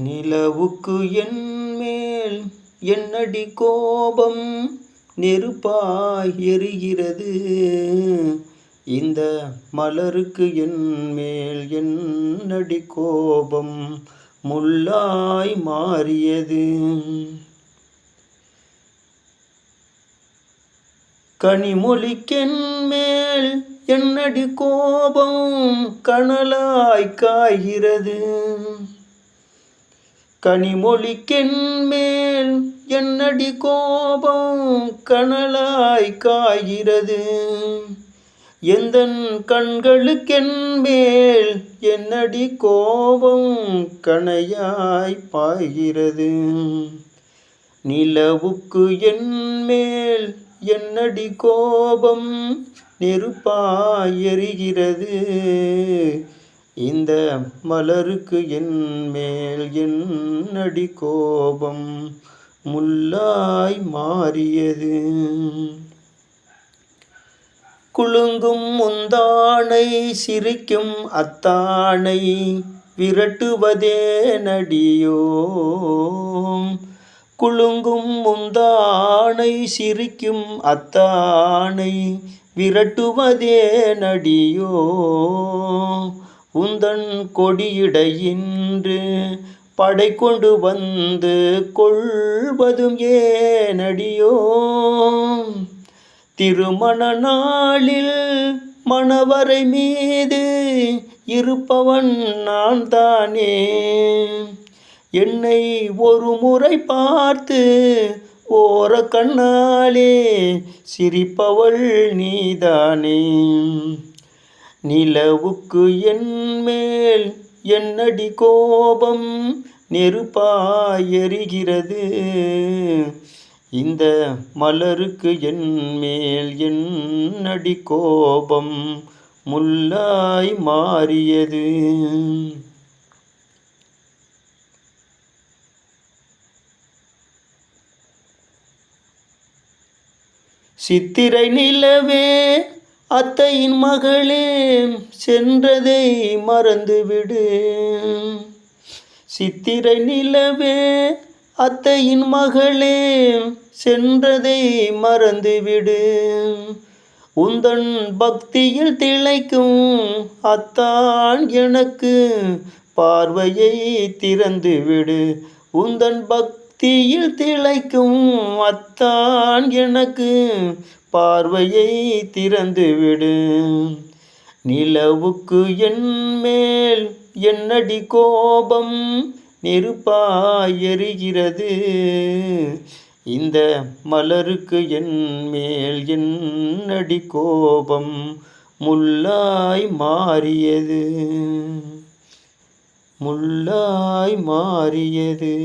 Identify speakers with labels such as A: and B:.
A: நிலவுக்கு என்மேல் என்னடி கோபம், நெருப்பாய் எரிகிறது. இந்த மலருக்கு என்மேல் என்னடி கோபம், முள்ளாய் மாறியது. கனிமொழிக்கென்மேல் என்னடி கோபம், கனலாய் காய்கிறது. கனிமொழிக்கென்மேல் என்னடி கோபம், கனலாய் காய்கிறது. எந்தன் கண்களுக்கென்மேல் என்னடி கோபம், கணையாய் பாய்கிறது. நிலவுக்கு என்மேல் என்னடி கோபம், நெருப்பாய் எரிகிறது. இந்த மலருக்கு என்மேல் என்னடி கோபம், முள்ளாய் மாறியது. குலுங்கும் முந்தானை சிரிக்கும் அத்தானை விரட்டுவதே நடியோ. குலுங்கும் முந்தானை சிரிக்கும் அத்தானை விரட்டுவதே நடியோ. உந்தன் கொடியிடையின்று படை கொண்டு வந்து கொள்வதும் ஏனடியோ. திருமண நாளில் மணவரை மீது இருப்பவன் நான் தானே. என்னை ஒரு முறை பார்த்து ஓர கண்ணாலே சிரிப்பவள் நீதானே. நிலவுக்கு என்மேல் என்னடி கோபம், நெருப்பாய் எரிகிறது. இந்த மலருக்கு என்மேல் என்னடி கோபம், முள்ளாய் மாறியது. சித்திரை நிலவே அத்தையின் மகளே, சென்றதை மறந்துவிடு. சித்திரை நிலவே அத்தையின் மகளே, சென்றதை மறந்துவிடு. உந்தன் பக்தியில் திளைக்கும் அத்தான் எனக்கு பார்வையை திறந்துவிடு. உந்தன் பக்தியில் திளைக்கும் அத்தான் எனக்கு பார்வையை திறந்துவிடு. நிலவுக்கு என்மேல் என்னடி கோபம், நெருப்பாய் எரிகிறது. இந்த மலருக்கு என்மேல் என்னடி கோபம், முள்ளாய் மாறியது. முள்ளாய் மாறியது.